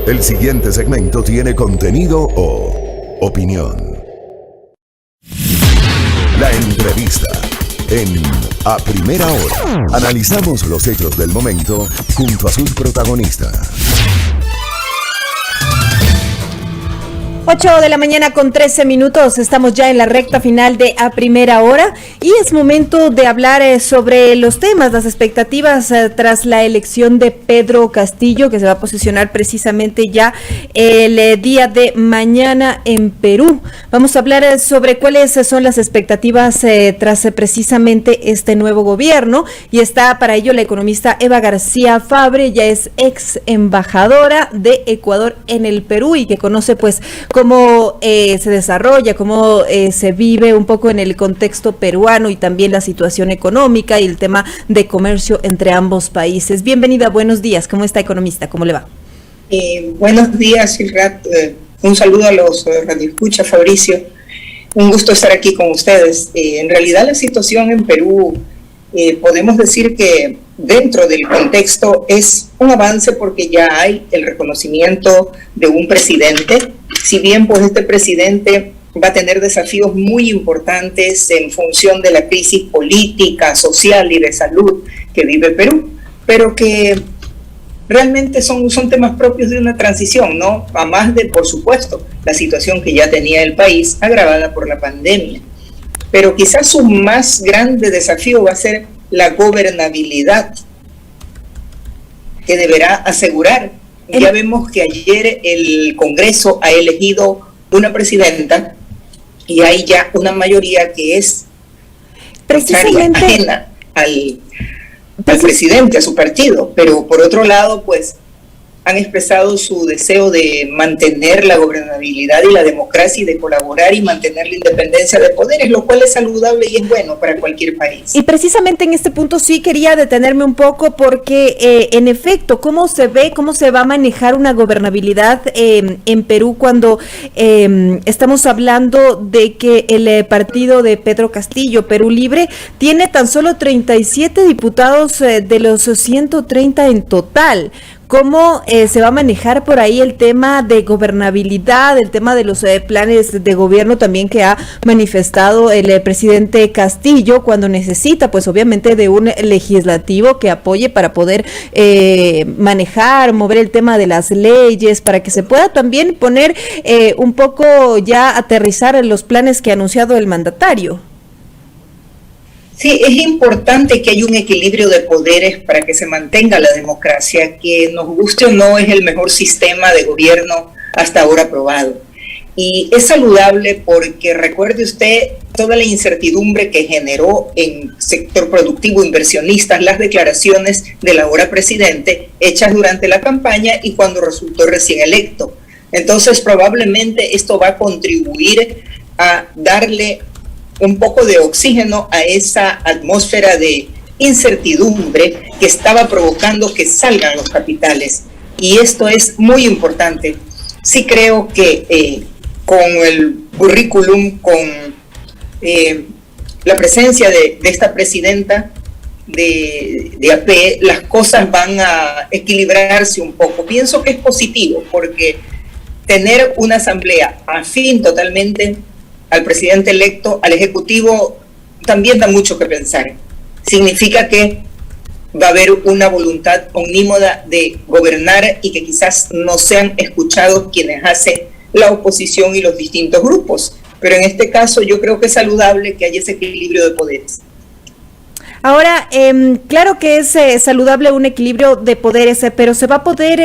El siguiente segmento tiene contenido o opinión. La entrevista en A Primera Hora. Analizamos los hechos del momento junto a sus protagonistas. 8 de la mañana con 13 minutos, estamos ya en la recta final de A Primera Hora y es momento de hablar sobre los temas, las expectativas tras la elección de Pedro Castillo, que se va a posicionar precisamente ya el día de mañana en Perú. Vamos a hablar sobre cuáles son las expectativas tras precisamente este nuevo gobierno, y está para ello la economista Eva García Fabre. Ella es ex embajadora de Ecuador en el Perú y que conoce pues cómo se desarrolla, cómo se vive un poco en el contexto peruano y también la situación económica y el tema de comercio entre ambos países. Bienvenida, buenos días. ¿Cómo está, economista? ¿Cómo le va? Buenos días, Ilrat. Un saludo a los radioescuchas, Fabricio. Un gusto estar aquí con ustedes. En realidad la situación en Perú, podemos decir que dentro del contexto es un avance porque ya hay el reconocimiento de un presidente. Si bien pues este presidente va a tener desafíos muy importantes en función de la crisis política, social y de salud que vive Perú, pero que realmente son temas propios de una transición, ¿no? A más de, por supuesto, la situación que ya tenía el país agravada por la pandemia. Pero quizás su más grande desafío va a ser la gobernabilidad, que deberá asegurar. Ya vemos que ayer el Congreso ha elegido una presidenta y hay ya una mayoría que es precisamente ajena al presidente, a su partido, pero por otro lado, pues han expresado su deseo de mantener la gobernabilidad y la democracia y de colaborar y mantener la independencia de poderes, lo cual es saludable y es bueno para cualquier país. Y precisamente en este punto sí quería detenerme un poco porque, en efecto, ¿cómo se ve, cómo se va a manejar una gobernabilidad en Perú cuando estamos hablando de que el partido de Pedro Castillo, Perú Libre, tiene tan solo 37 diputados de los 130 en total? ¿Cómo se va a manejar por ahí el tema de gobernabilidad, el tema de los planes de gobierno también que ha manifestado el presidente Castillo cuando necesita, pues obviamente, de un legislativo que apoye para poder manejar, mover el tema de las leyes, para que se pueda también poner un poco ya aterrizar en los planes que ha anunciado el mandatario? Sí, es importante que haya un equilibrio de poderes para que se mantenga la democracia, que nos guste o no es el mejor sistema de gobierno hasta ahora aprobado. Y es saludable porque recuerde usted toda la incertidumbre que generó en sector productivo, inversionistas, las declaraciones del ahora presidente hechas durante la campaña y cuando resultó recién electo. Entonces probablemente esto va a contribuir a darle un poco de oxígeno a esa atmósfera de incertidumbre que estaba provocando que salgan los capitales. Y esto es muy importante. Sí creo que con el currículum, con la presencia de esta presidenta de AP, las cosas van a equilibrarse un poco. Pienso que es positivo porque tener una asamblea afín totalmente al presidente electo, al ejecutivo, también da mucho que pensar. Significa que va a haber una voluntad omnímoda de gobernar y que quizás no sean escuchados quienes hacen la oposición y los distintos grupos. Pero en este caso yo creo que es saludable que haya ese equilibrio de poderes. Ahora, claro que es saludable un equilibrio de poderes, pero se va a poder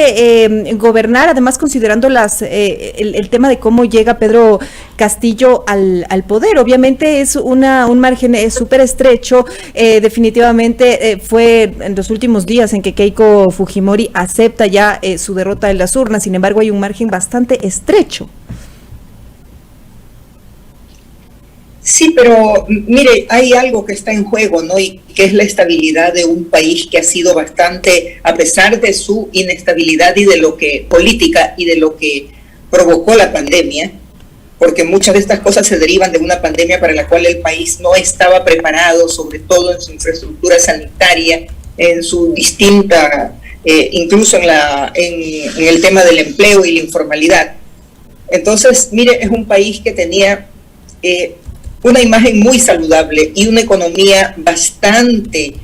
gobernar, además considerando el tema de cómo llega Pedro Castillo al poder. Obviamente es un margen súper estrecho. Definitivamente fue en los últimos días en que Keiko Fujimori acepta ya su derrota en las urnas. Sin embargo, hay un margen bastante estrecho. Sí, pero mire, hay algo que está en juego, ¿no? Y que es la estabilidad de un país que ha sido bastante, a pesar de su inestabilidad y de lo que política y de lo que provocó la pandemia, porque muchas de estas cosas se derivan de una pandemia para la cual el país no estaba preparado, sobre todo en su infraestructura sanitaria, en su distinta incluso en el tema del empleo y la informalidad. Entonces, mire, es un país que tenía una imagen muy saludable y una economía bastante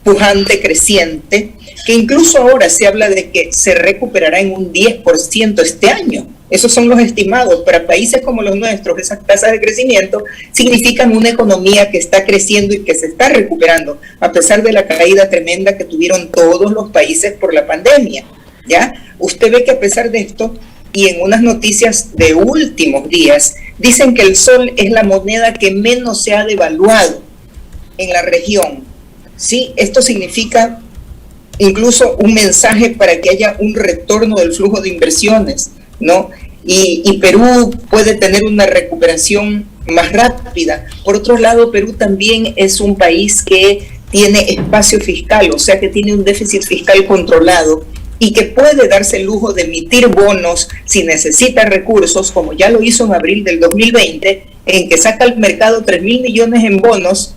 pujante, creciente, que incluso ahora se habla de que se recuperará en un 10% este año. Esos son los estimados. Para países como los nuestros, esas tasas de crecimiento significan una economía que está creciendo y que se está recuperando, a pesar de la caída tremenda que tuvieron todos los países por la pandemia. ¿Ya? Usted ve que a pesar de esto, y en unas noticias de últimos días, dicen que el sol es la moneda que menos se ha devaluado en la región. Sí, esto significa incluso un mensaje para que haya un retorno del flujo de inversiones, ¿no? Y Perú puede tener una recuperación más rápida. Por otro lado, Perú también es un país que tiene espacio fiscal, o sea que tiene un déficit fiscal controlado y que puede darse el lujo de emitir bonos si necesita recursos, como ya lo hizo en abril del 2020, en que saca al mercado 3.000 millones en bonos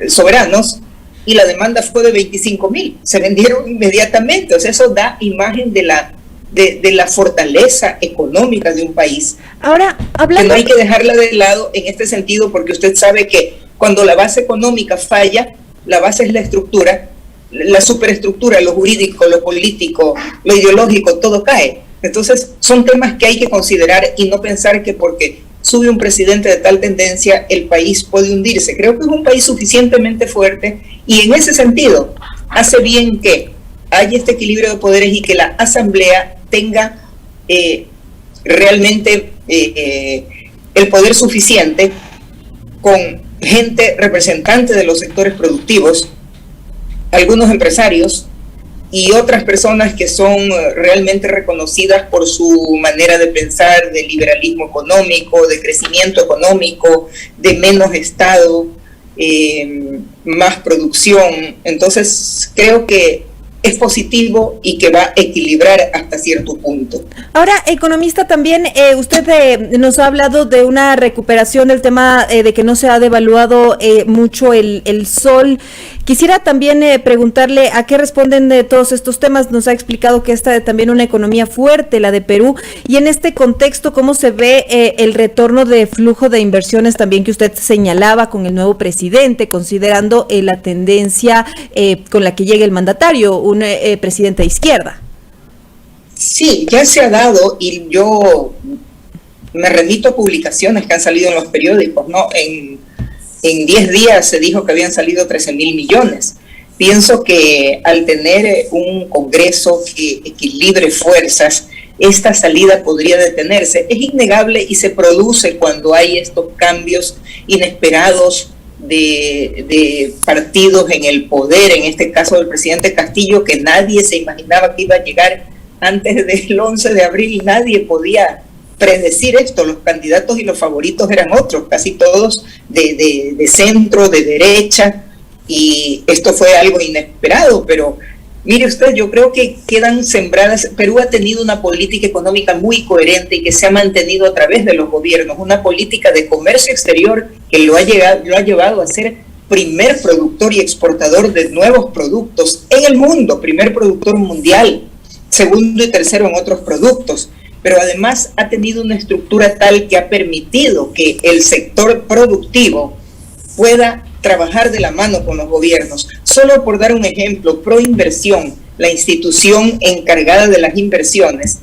soberanos, y la demanda fue de 25.000. Se vendieron inmediatamente. O sea, eso da imagen de la fortaleza económica de un país. Ahora, hablando... Que no hay que dejarla de lado en este sentido, porque usted sabe que cuando la base económica falla, la base es la estructura, la superestructura, lo jurídico, lo político, lo ideológico, todo cae. Entonces, son temas que hay que considerar y no pensar que porque sube un presidente de tal tendencia, el país puede hundirse. Creo que es un país suficientemente fuerte y en ese sentido hace bien que haya este equilibrio de poderes y que la Asamblea tenga realmente el poder suficiente con gente representante de los sectores productivos, algunos empresarios y otras personas que son realmente reconocidas por su manera de pensar, de liberalismo económico, de crecimiento económico, de menos Estado, más producción. Entonces creo que es positivo y que va a equilibrar hasta cierto punto. Ahora, economista, también usted nos ha hablado de una recuperación del tema de que no se ha devaluado mucho el sol. Quisiera también preguntarle a qué responden de todos estos temas. Nos ha explicado que esta es también una economía fuerte, la de Perú, y en este contexto, ¿cómo se ve el retorno de flujo de inversiones también que usted señalaba con el nuevo presidente, considerando la tendencia con la que llega el mandatario, un presidente de izquierda? Sí, ya se ha dado, y yo me remito a publicaciones que han salido en los periódicos, ¿no? En 10 días se dijo que habían salido 13.000 millones. Pienso que al tener un Congreso que equilibre fuerzas, esta salida podría detenerse. Es innegable y se produce cuando hay estos cambios inesperados de partidos en el poder, en este caso del presidente Castillo, que nadie se imaginaba que iba a llegar antes del 11 de abril, nadie podía predecir esto. Los candidatos y los favoritos eran otros, casi todos de centro, de derecha, y esto fue algo inesperado, pero mire usted, yo creo que quedan sembradas. Perú ha tenido una política económica muy coherente y que se ha mantenido a través de los gobiernos, una política de comercio exterior que lo ha llevado a ser primer productor y exportador de nuevos productos en el mundo, primer productor mundial, segundo y tercero en otros productos, pero además ha tenido una estructura tal que ha permitido que el sector productivo pueda trabajar de la mano con los gobiernos. Solo por dar un ejemplo, Proinversión, la institución encargada de las inversiones,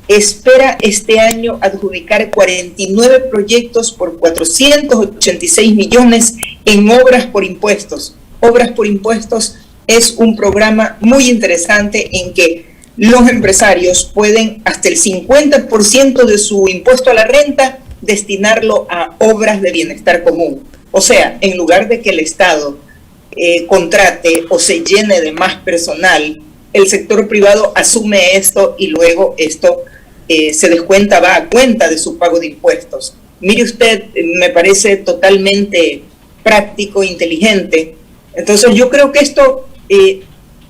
espera este año adjudicar 49 proyectos por 486 millones en obras por impuestos. Obras por impuestos es un programa muy interesante en que los empresarios pueden hasta el 50% de su impuesto a la renta destinarlo a obras de bienestar común. O sea, en lugar de que el Estado contrate o se llene de más personal, el sector privado asume esto y luego esto se descuenta, va a cuenta de su pago de impuestos. Mire usted, me parece totalmente práctico, inteligente. Entonces yo creo que esto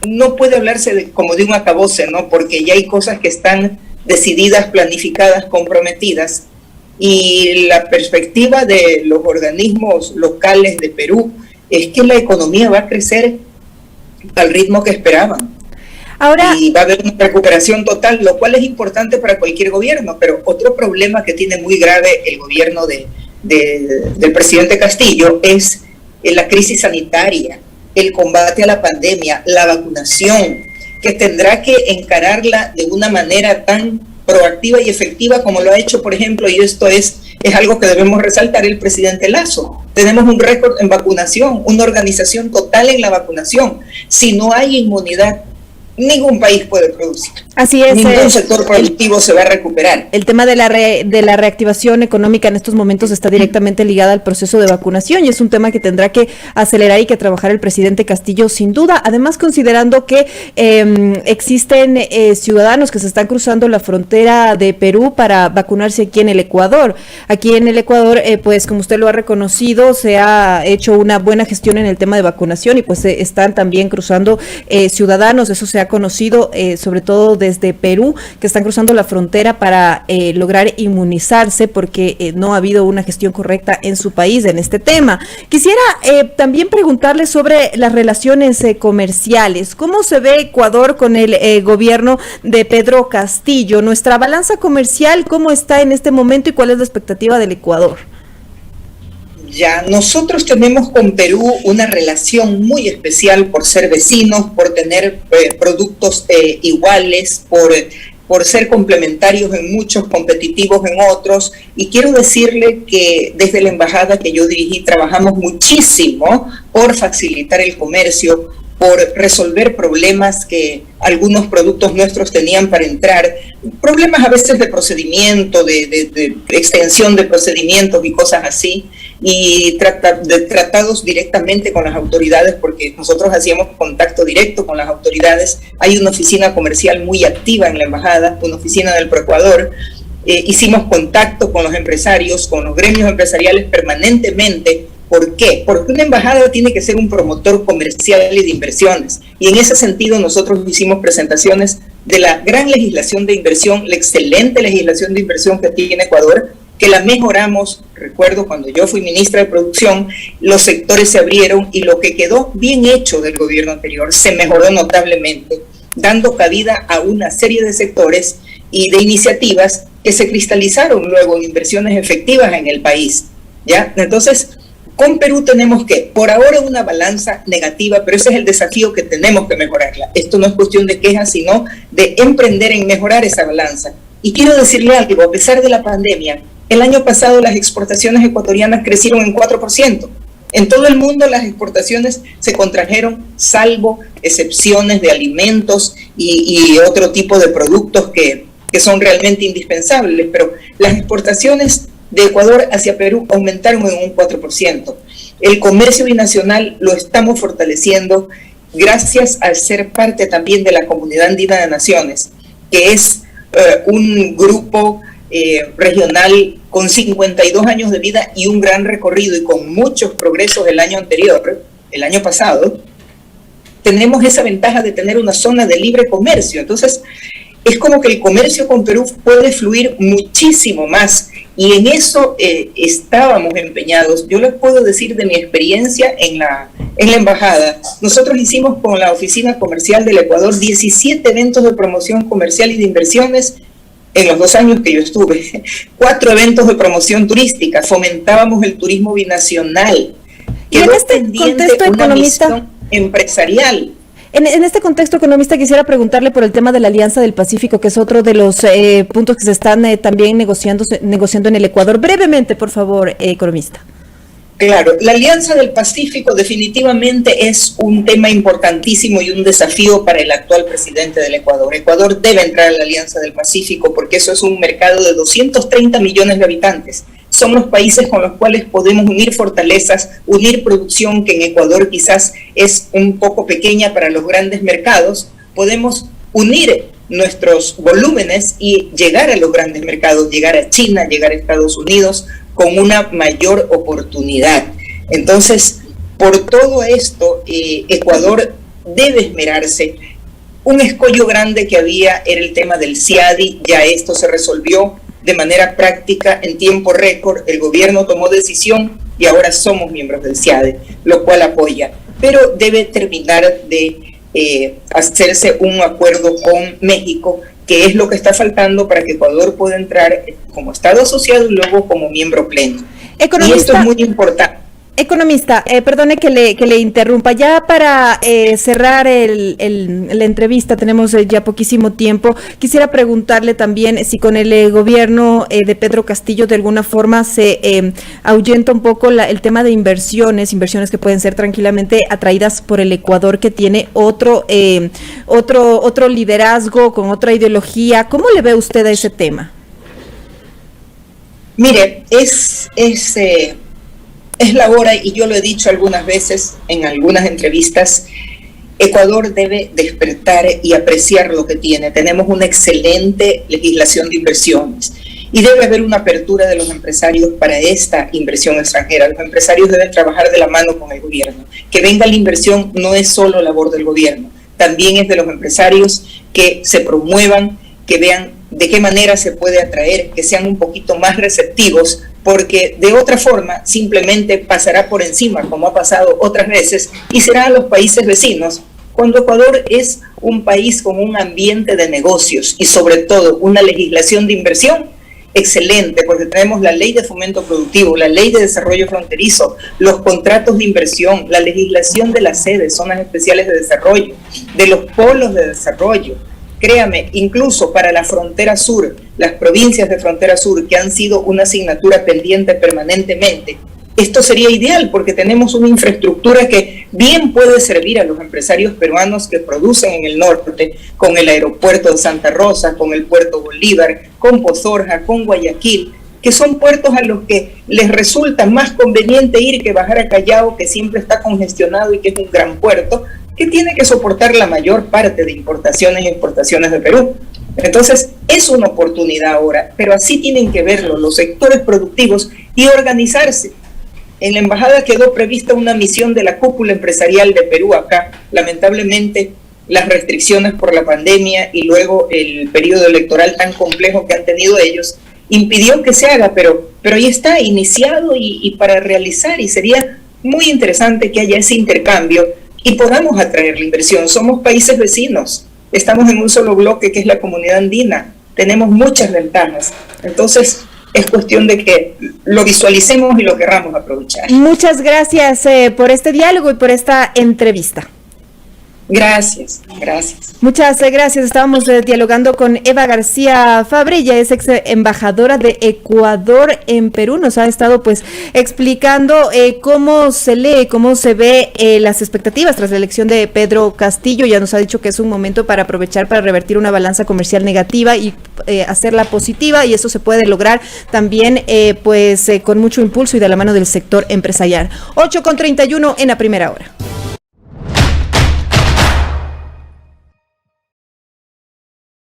no puede hablarse como de un acabose, ¿no? Porque ya hay cosas que están decididas, planificadas, comprometidas. Y la perspectiva de los organismos locales de Perú es que la economía va a crecer al ritmo que esperaban. Ahora, y va a haber una recuperación total, lo cual es importante para cualquier gobierno, pero otro problema que tiene muy grave el gobierno del presidente Castillo es la crisis sanitaria, el combate a la pandemia, la vacunación, que tendrá que encararla de una manera tan proactiva y efectiva como lo ha hecho, por ejemplo, y esto es algo que debemos resaltar, el presidente Lazo. Tenemos un récord en vacunación, una organización total en la vacunación. Si no hay inmunidad, ningún país puede producir. Así es. Ningún sector productivo se va a recuperar. El tema de la reactivación económica en estos momentos está directamente ligada al proceso de vacunación y es un tema que tendrá que acelerar y que trabajar el presidente Castillo sin duda. Además, considerando que existen ciudadanos que se están cruzando la frontera de Perú para vacunarse aquí en el Ecuador. Aquí en el Ecuador, pues como usted lo ha reconocido, se ha hecho una buena gestión en el tema de vacunación y pues están también cruzando ciudadanos. Eso se ha conocido sobre todo desde Perú, que están cruzando la frontera para lograr inmunizarse porque no ha habido una gestión correcta en su país en este tema. Quisiera también preguntarle sobre las relaciones comerciales. ¿Cómo se ve Ecuador con el gobierno de Pedro Castillo? Nuestra balanza comercial, ¿cómo está en este momento y cuál es la expectativa del Ecuador? Ya, nosotros tenemos con Perú una relación muy especial por ser vecinos, por tener productos iguales, por ser complementarios en muchos, competitivos en otros. Y quiero decirle que desde la embajada que yo dirigí trabajamos muchísimo por facilitar el comercio, por resolver problemas que algunos productos nuestros tenían para entrar, problemas a veces de procedimiento, de extensión de procedimientos y cosas así, y tratados directamente con las autoridades, porque nosotros hacíamos contacto directo con las autoridades. Hay una oficina comercial muy activa en la embajada, una oficina del Proecuador. Hicimos contacto con los empresarios, con los gremios empresariales permanentemente. ¿Por qué? Porque una embajada tiene que ser un promotor comercial y de inversiones. Y en ese sentido nosotros hicimos presentaciones de la gran legislación de inversión, la excelente legislación de inversión que tiene Ecuador, que la mejoramos. Recuerdo cuando yo fui ministra de Producción, los sectores se abrieron y lo que quedó bien hecho del gobierno anterior se mejoró notablemente, dando cabida a una serie de sectores y de iniciativas que se cristalizaron luego en inversiones efectivas en el país. ¿Ya? Entonces, con Perú tenemos que, por ahora, una balanza negativa, pero ese es el desafío que tenemos que mejorarla. Esto no es cuestión de quejas, sino de emprender en mejorar esa balanza. Y quiero decirle algo, a pesar de la pandemia, el año pasado las exportaciones ecuatorianas crecieron en 4%. En todo el mundo las exportaciones se contrajeron, salvo excepciones de alimentos y otro tipo de productos que son realmente indispensables, pero las exportaciones de Ecuador hacia Perú aumentaron en un 4%. El comercio binacional lo estamos fortaleciendo gracias a ser parte también de la Comunidad Andina de Naciones, que es un grupo regional con 52 años de vida y un gran recorrido y con muchos progresos el año anterior, el año pasado. Tenemos esa ventaja de tener una zona de libre comercio. Entonces, es como que el comercio con Perú puede fluir muchísimo más y en eso estábamos empeñados. Yo les puedo decir de mi experiencia en la embajada. Nosotros hicimos con la Oficina Comercial del Ecuador 17 eventos de promoción comercial y de inversiones en los 2 años que yo estuve, 4 eventos de promoción turística, fomentábamos el turismo binacional. Quedó pendiente una misión empresarial. En este contexto, economista, quisiera preguntarle por el tema de la Alianza del Pacífico, que es otro de los puntos que se están también negociando en el Ecuador. Brevemente, por favor, economista. Claro, la Alianza del Pacífico definitivamente es un tema importantísimo y un desafío para el actual presidente del Ecuador. Ecuador debe entrar a la Alianza del Pacífico porque eso es un mercado de 230 millones de habitantes. Son los países con los cuales podemos unir fortalezas, unir producción que en Ecuador quizás es un poco pequeña para los grandes mercados. Podemos unir nuestros volúmenes y llegar a los grandes mercados, llegar a China, llegar a Estados Unidos con una mayor oportunidad. Entonces, por todo esto, Ecuador debe esmerarse. Un escollo grande que había era el tema del CIADI, ya esto se resolvió de manera práctica en tiempo récord, el gobierno tomó decisión y ahora somos miembros del CIADE, lo cual apoya, pero debe terminar de hacerse un acuerdo con México, que es lo que está faltando para que Ecuador pueda entrar como Estado asociado y luego como miembro pleno. Y esto es muy importante. Economista, perdone que le interrumpa. Ya para cerrar la entrevista, tenemos ya poquísimo tiempo. Quisiera preguntarle también si con el gobierno de Pedro Castillo de alguna forma se ahuyenta un poco el tema de inversiones que pueden ser tranquilamente atraídas por el Ecuador, que tiene otro liderazgo, con otra ideología. ¿Cómo le ve usted a ese tema? Mire, es la hora, y yo lo he dicho algunas veces en algunas entrevistas, Ecuador debe despertar y apreciar lo que tiene. Tenemos una excelente legislación de inversiones y debe haber una apertura de los empresarios para esta inversión extranjera. Los empresarios deben trabajar de la mano con el gobierno. Que venga la inversión no es solo labor del gobierno, también es de los empresarios que se promuevan, que vean de qué manera se puede atraer, que sean un poquito más receptivos, porque de otra forma simplemente pasará por encima, como ha pasado otras veces, y será a los países vecinos, cuando Ecuador es un país con un ambiente de negocios y sobre todo una legislación de inversión excelente, porque tenemos la ley de fomento productivo, la ley de desarrollo fronterizo, los contratos de inversión, la legislación de las sedes, zonas especiales de desarrollo, de los polos de desarrollo. Créame, incluso para la frontera sur, las provincias de frontera sur, que han sido una asignatura pendiente permanentemente, esto sería ideal porque tenemos una infraestructura que bien puede servir a los empresarios peruanos que producen en el norte, con el aeropuerto de Santa Rosa, con el puerto Bolívar, con Pozorja, con Guayaquil, que son puertos a los que les resulta más conveniente ir que bajar a Callao, que siempre está congestionado y que es un gran puerto, que tiene que soportar la mayor parte de importaciones y exportaciones de Perú. Entonces, es una oportunidad ahora, pero así tienen que verlo los sectores productivos y organizarse. En la embajada quedó prevista una misión de la cúpula empresarial de Perú acá. Lamentablemente, las restricciones por la pandemia y luego el periodo electoral tan complejo que han tenido ellos impidió que se haga, pero ahí está iniciado y para realizar, y sería muy interesante que haya ese intercambio y podamos atraer la inversión. Somos países vecinos, estamos en un solo bloque que es la comunidad andina, tenemos muchas ventajas, entonces es cuestión de que lo visualicemos y lo querramos aprovechar. Muchas gracias por este diálogo y por esta entrevista. Gracias. Muchas gracias. Estábamos dialogando con Eva García Fabre, ella es ex embajadora de Ecuador en Perú. Nos ha estado pues explicando cómo se lee, cómo se ve las expectativas tras la elección de Pedro Castillo. Ya nos ha dicho que es un momento para aprovechar para revertir una balanza comercial negativa y hacerla positiva, y eso se puede lograr también con mucho impulso y de la mano del sector empresarial. 8:31 en la primera hora.